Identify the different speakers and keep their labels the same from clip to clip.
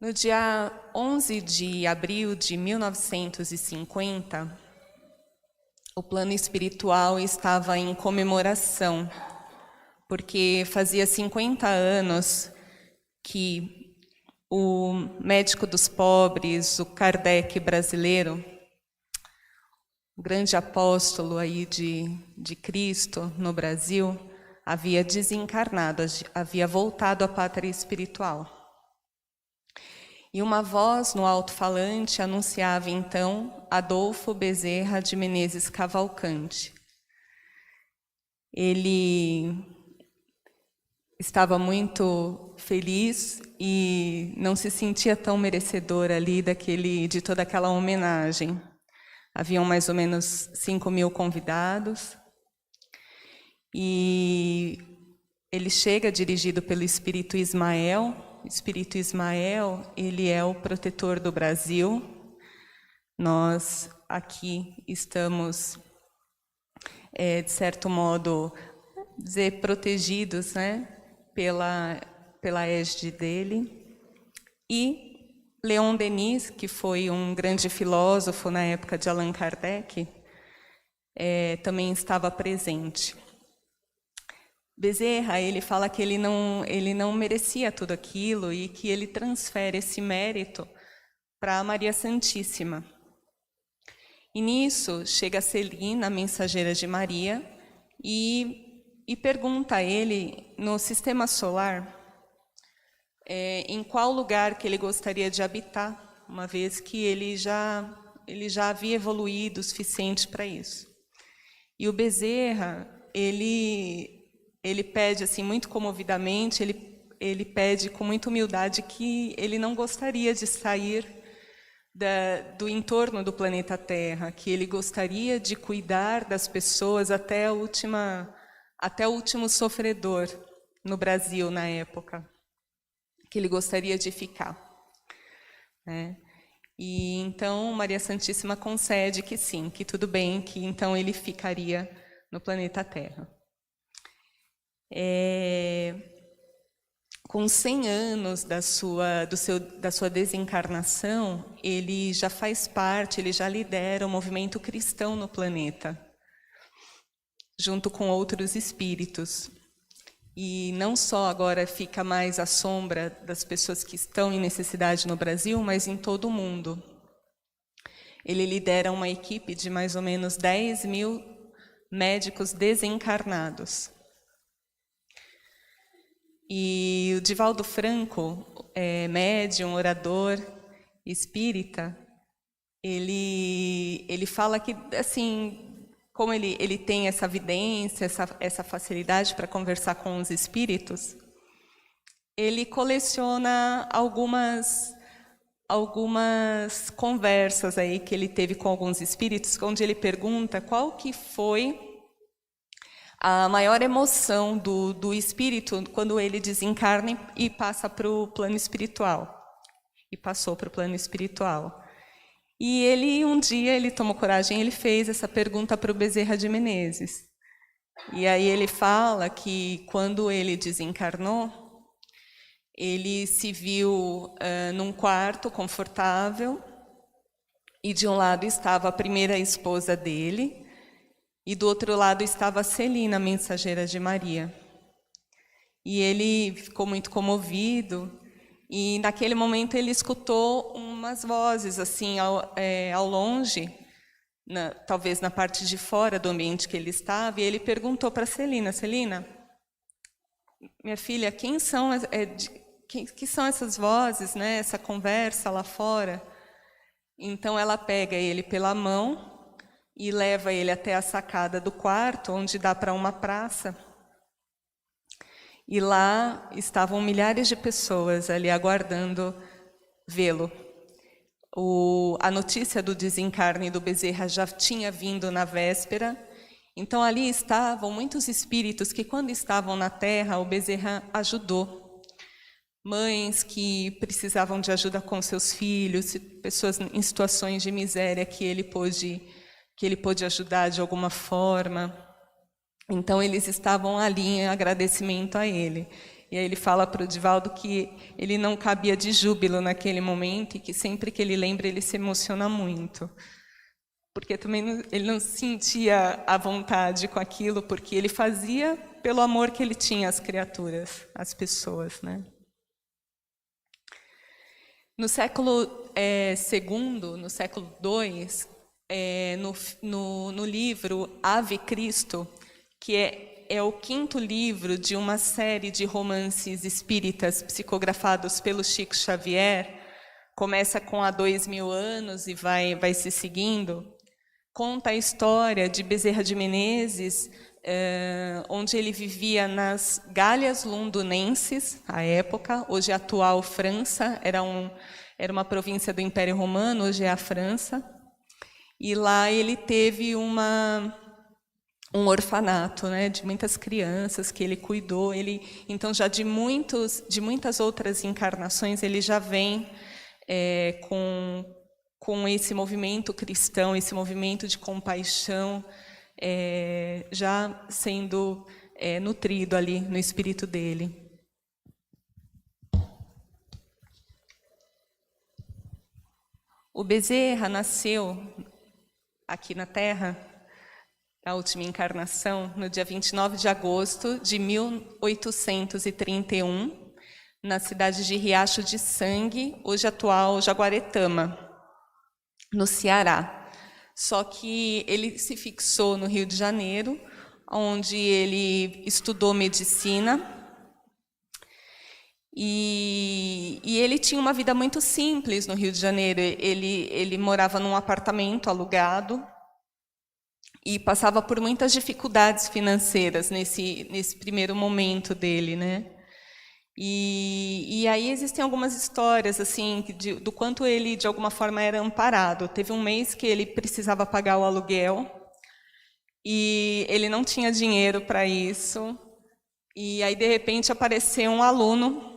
Speaker 1: No dia 11 de abril de 1950, o plano espiritual estava em comemoração, porque fazia 50 anos que o médico dos pobres, o Kardec brasileiro, o grande apóstolo aí de Cristo no Brasil, havia desencarnado, havia voltado à pátria espiritual. E uma voz no alto-falante anunciava então Adolfo Bezerra de Menezes Cavalcante. Ele estava muito feliz e não se sentia tão merecedor ali de toda aquela homenagem. Haviam mais ou menos 5.000 convidados. E ele chega dirigido pelo Espírito Ismael. O Espírito Ismael, ele é o protetor do Brasil. Nós aqui estamos, de certo modo, protegidos, né, pela égide dele. E Leon Denis, que foi um grande filósofo na época de Allan Kardec, também estava presente. Bezerra, ele fala que ele não merecia tudo aquilo e que ele transfere esse mérito para Maria Santíssima. E nisso chega Celina, a mensageira de Maria, e pergunta a ele, no sistema solar, em qual lugar que ele gostaria de habitar, uma vez que ele já havia evoluído o suficiente para isso. E o Bezerra, ele pede assim muito comovidamente, ele pede com muita humildade que ele não gostaria de sair do entorno do planeta Terra, que ele gostaria de cuidar das pessoas até o último sofredor no Brasil na época, que ele gostaria de ficar, né? E então Maria Santíssima concede que sim, que tudo bem, que então ele ficaria no planeta Terra. Com 100 anos da sua desencarnação, ele já faz parte, ele já lidera o movimento cristão no planeta, junto com outros espíritos. E não só agora fica mais à sombra das pessoas que estão em necessidade no Brasil, mas em todo o mundo. Ele lidera uma equipe de mais ou menos 10.000 médicos desencarnados. E o Divaldo Franco, médium, orador, espírita, ele fala que, assim, como ele tem essa vidência, essa facilidade para conversar com os espíritos, ele coleciona algumas conversas aí que ele teve com alguns espíritos, onde ele pergunta qual que foi a maior emoção do espírito quando ele desencarna e passa para o plano espiritual. E passou para o plano espiritual. E um dia, ele tomou coragem, ele fez essa pergunta para o Bezerra de Menezes. E aí ele fala que quando ele desencarnou, ele se viu num quarto confortável, e de um lado estava a primeira esposa dele, e do outro lado estava Celina, a mensageira de Maria. E ele ficou muito comovido, e naquele momento ele escutou umas vozes assim ao longe, talvez na parte de fora do ambiente que ele estava, e ele perguntou para Celina: Celina, minha filha, que são essas vozes, né, essa conversa lá fora? Então ela pega ele pela mão e leva ele até a sacada do quarto, onde dá para uma praça. E lá estavam milhares de pessoas ali aguardando vê-lo. A notícia do desencarne do Bezerra já tinha vindo na véspera, então ali estavam muitos espíritos que, quando estavam na Terra, o Bezerra ajudou. Mães que precisavam de ajuda com seus filhos, pessoas em situações de miséria que ele pôde ajudar de alguma forma. Então, eles estavam ali em agradecimento a ele. E aí ele fala para o Divaldo que ele não cabia de júbilo naquele momento e que sempre que ele lembra, ele se emociona muito. Porque também ele não sentia a vontade com aquilo, porque ele fazia pelo amor que ele tinha às criaturas, às pessoas, né? No século II, no século II, no livro Ave Cristo, que é o 5º livro de uma série de romances espíritas psicografados pelo Chico Xavier, começa com há 2000 anos e vai se seguindo, conta a história de Bezerra de Menezes, onde ele vivia nas Galhas Londonenses, à época, hoje é a atual França, era uma província do Império Romano, hoje é a França, e lá ele teve um orfanato, né, de muitas crianças que ele cuidou. Então, já de muitas outras encarnações, ele já vem com esse movimento cristão, esse movimento de compaixão, já sendo nutrido ali no espírito dele. O Bezerra nasceu aqui na Terra, a última encarnação, no dia 29 de agosto de 1831, na cidade de Riacho de Sangue, hoje atual Jaguaretama, no Ceará. Só que ele se fixou no Rio de Janeiro, onde ele estudou medicina, e ele tinha uma vida muito simples no Rio de Janeiro. Ele morava num apartamento alugado e passava por muitas dificuldades financeiras nesse primeiro momento dele, né? E aí existem algumas histórias assim do quanto ele de alguma forma era amparado. Teve um mês que ele precisava pagar o aluguel e ele não tinha dinheiro para isso. E aí de repente apareceu um aluno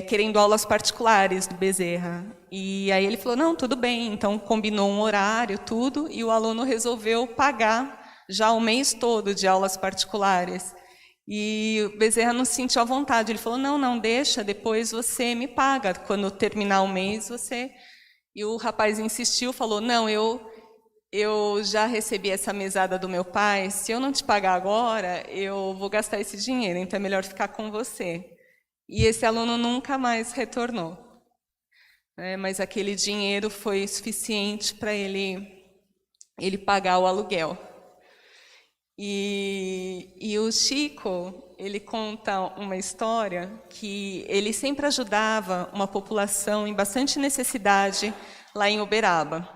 Speaker 1: querendo aulas particulares do Bezerra. E aí ele falou, não, tudo bem. Então combinou um horário, tudo, e o aluno resolveu pagar já o mês todo de aulas particulares. E o Bezerra não se sentiu à vontade. Ele falou, não, deixa, depois você me paga. Quando terminar o mês, você... E o rapaz insistiu, falou, não, eu já recebi essa mesada do meu pai, se eu não te pagar agora, eu vou gastar esse dinheiro, então é melhor ficar com você. E esse aluno nunca mais retornou. Mas aquele dinheiro foi suficiente para ele pagar o aluguel. E o Chico, ele conta uma história que ele sempre ajudava uma população em bastante necessidade lá em Uberaba.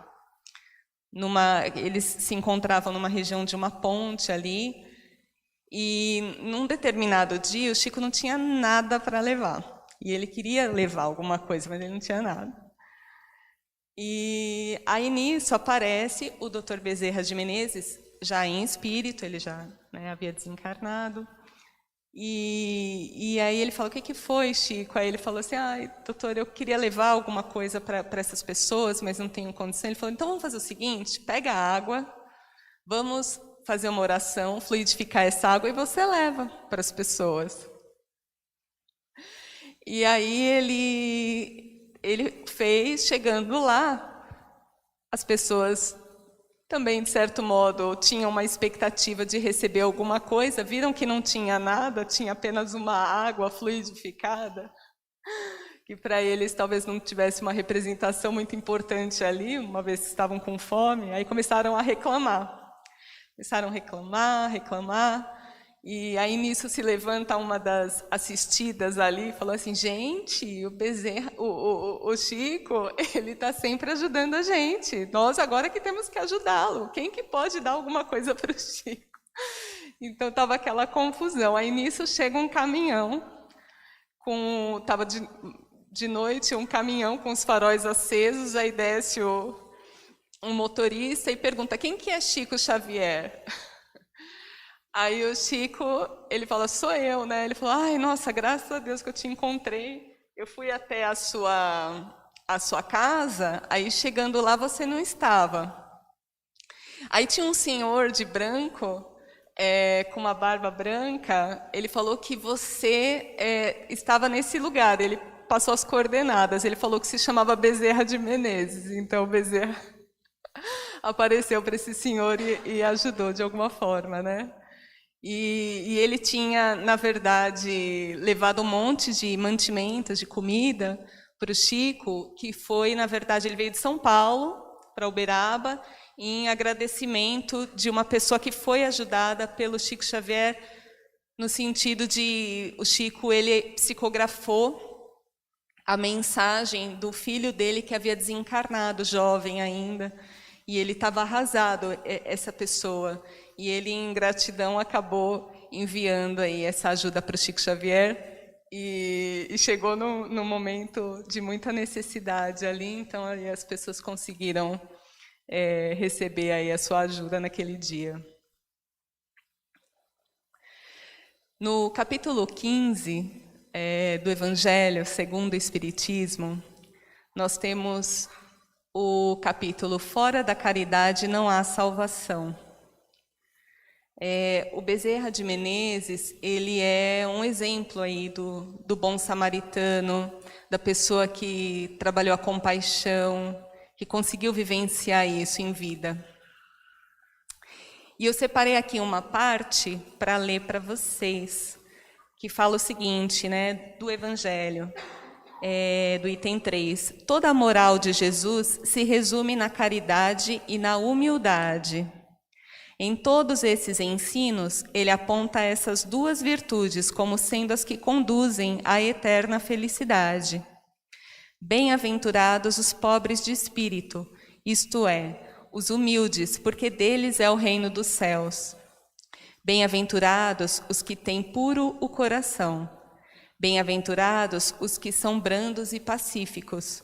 Speaker 1: Eles se encontravam numa região de uma ponte ali, e num determinado dia o Chico não tinha nada para levar. E ele queria levar alguma coisa, mas ele não tinha nada. E aí nisso aparece o Dr. Bezerra de Menezes, já em espírito, ele já havia desencarnado. E aí ele falou, o que foi, Chico? Aí ele falou assim, doutor, eu queria levar alguma coisa para essas pessoas, mas não tenho condição. Ele falou, então vamos fazer o seguinte, pega a água, vamos fazer uma oração, fluidificar essa água e você leva para as pessoas. E aí ele fez, chegando lá, as pessoas também, de certo modo, tinham uma expectativa de receber alguma coisa, viram que não tinha nada, tinha apenas uma água fluidificada, que para eles talvez não tivesse uma representação muito importante ali, uma vez que estavam com fome, aí começaram a reclamar. Começaram a reclamar, e aí nisso se levanta uma das assistidas ali e falou assim, gente, o Bezerra, o Chico, ele está sempre ajudando a gente, nós agora que temos que ajudá-lo, quem que pode dar alguma coisa para o Chico? Então estava aquela confusão, aí nisso chega um caminhão, estava de noite um caminhão com os faróis acesos, aí desce um motorista e pergunta, quem que é Chico Xavier? Aí o Chico, ele fala, sou eu, né? Ele falou, ai, nossa, graças a Deus que eu te encontrei. Eu fui até a sua casa, aí chegando lá você não estava. Aí tinha um senhor de branco com uma barba branca, ele falou que você estava nesse lugar. Ele passou as coordenadas. Ele falou que se chamava Bezerra de Menezes. Então, Bezerra apareceu para esse senhor e ajudou de alguma forma, né? E ele tinha, na verdade, levado um monte de mantimentos, de comida para o Chico, que foi, na verdade, ele veio de São Paulo para Uberaba, em agradecimento de uma pessoa que foi ajudada pelo Chico Xavier, no sentido de o Chico ele psicografou a mensagem do filho dele que havia desencarnado, jovem ainda, e ele estava arrasado, essa pessoa, e ele, em gratidão, acabou enviando aí essa ajuda para o Chico Xavier, e chegou num momento de muita necessidade ali, então aí as pessoas conseguiram receber aí a sua ajuda naquele dia. No capítulo 15 do Evangelho segundo o Espiritismo, nós temos o capítulo Fora da caridade não há salvação. O Bezerra de Menezes, ele é um exemplo aí do bom samaritano, da pessoa que trabalhou a compaixão, que conseguiu vivenciar isso em vida. E eu separei aqui uma parte para ler para vocês, que fala o seguinte, né, do Evangelho, do item 3. Toda a moral de Jesus se resume na caridade e na humildade. Em todos esses ensinos, ele aponta essas duas virtudes como sendo as que conduzem à eterna felicidade. Bem-aventurados os pobres de espírito, isto é, os humildes, porque deles é o reino dos céus. Bem-aventurados os que têm puro o coração. Bem-aventurados os que são brandos e pacíficos.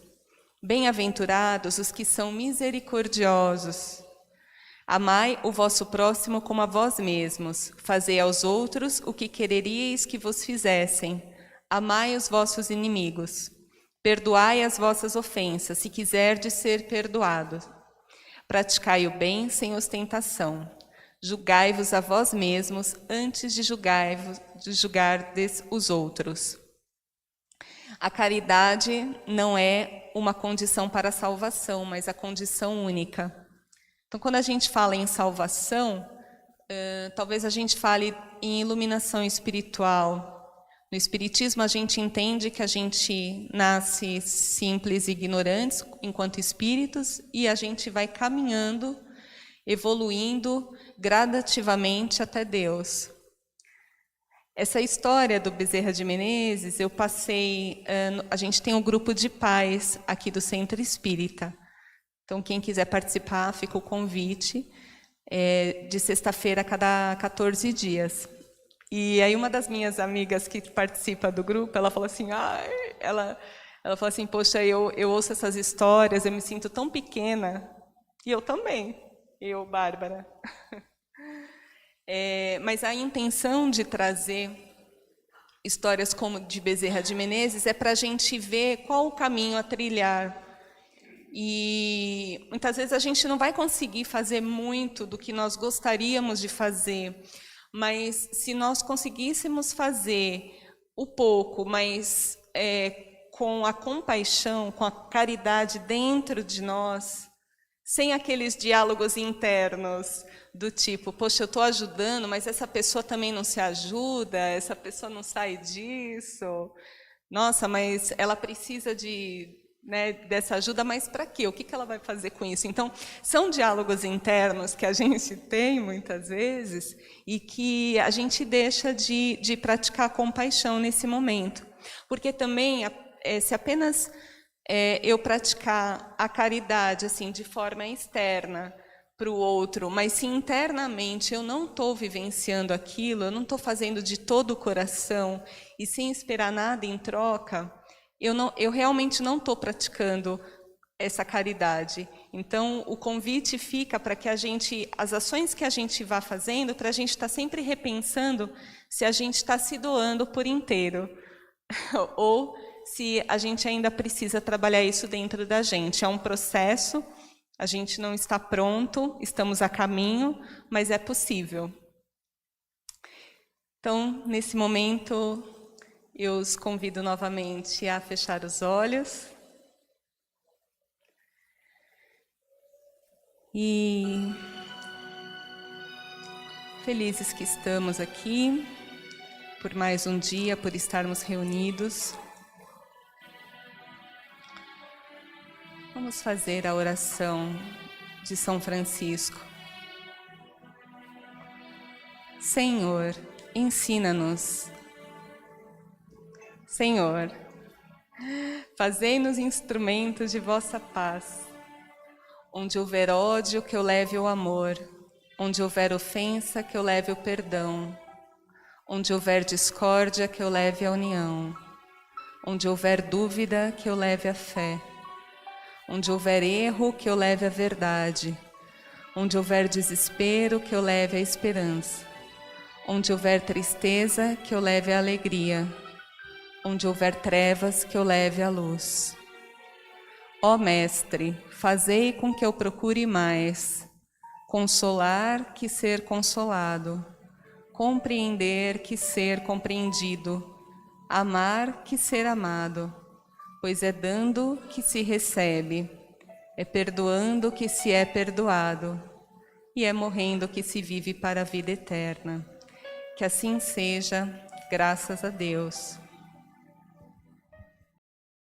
Speaker 1: Bem-aventurados os que são misericordiosos. Amai o vosso próximo como a vós mesmos. Fazei aos outros o que quereríeis que vos fizessem. Amai os vossos inimigos. Perdoai as vossas ofensas, se quiserdes ser perdoados. Praticai o bem sem ostentação. Julgai-vos a vós mesmos antes de julgardes os outros. A caridade não é uma condição para a salvação, mas a condição única. Então, quando a gente fala em salvação, talvez a gente fale em iluminação espiritual. No Espiritismo, a gente entende que a gente nasce simples e ignorantes enquanto espíritos e a gente vai caminhando, evoluindo gradativamente até Deus. Essa história do Bezerra de Menezes, eu passei... a gente tem um grupo de pais aqui do Centro Espírita. Então, quem quiser participar, fica o convite, de sexta-feira a cada 14 dias. E aí uma das minhas amigas que participa do grupo, ela falou assim, ela falou assim, poxa, eu ouço essas histórias, eu me sinto tão pequena, e eu também, eu, Bárbara. Mas a intenção de trazer histórias como de Bezerra de Menezes é para a gente ver qual o caminho a trilhar. E muitas vezes a gente não vai conseguir fazer muito do que nós gostaríamos de fazer, mas se nós conseguíssemos fazer o pouco, mas com a compaixão, com a caridade dentro de nós, sem aqueles diálogos internos do tipo, poxa, eu estou ajudando, mas essa pessoa também não se ajuda, essa pessoa não sai disso, nossa, mas ela precisa dessa ajuda, mas para quê? O que ela vai fazer com isso? Então, são diálogos internos que a gente tem, muitas vezes, e que a gente deixa de praticar a compaixão nesse momento. Porque também, se apenas eu praticar a caridade assim, de forma externa para o outro, mas se internamente eu não estou vivenciando aquilo, eu não estou fazendo de todo o coração e sem esperar nada em troca, eu realmente não estou praticando essa caridade. Então, o convite fica para que as ações que a gente vá fazendo, para a gente estar sempre repensando se a gente está se doando por inteiro, ou se a gente ainda precisa trabalhar isso dentro da gente. É um processo, a gente não está pronto, estamos a caminho, mas é possível. Então, nesse momento, eu os convido novamente a fechar os olhos. E felizes que estamos aqui, por mais um dia, por estarmos reunidos. Vamos fazer a oração de São Francisco. Senhor, ensina-nos. Senhor, fazei-nos instrumentos de vossa paz. Onde houver ódio, que eu leve o amor. Onde houver ofensa, que eu leve o perdão. Onde houver discórdia, que eu leve a união. Onde houver dúvida, que eu leve a fé. Onde houver erro, que eu leve a verdade. Onde houver desespero, que eu leve a esperança. Onde houver tristeza, que eu leve a alegria. Onde houver trevas, que eu leve a luz. Ó Mestre, fazei com que eu procure mais consolar que ser consolado, compreender que ser compreendido, amar que ser amado, pois é dando que se recebe, é perdoando que se é perdoado, e é morrendo que se vive para a vida eterna. Que assim seja, graças a Deus.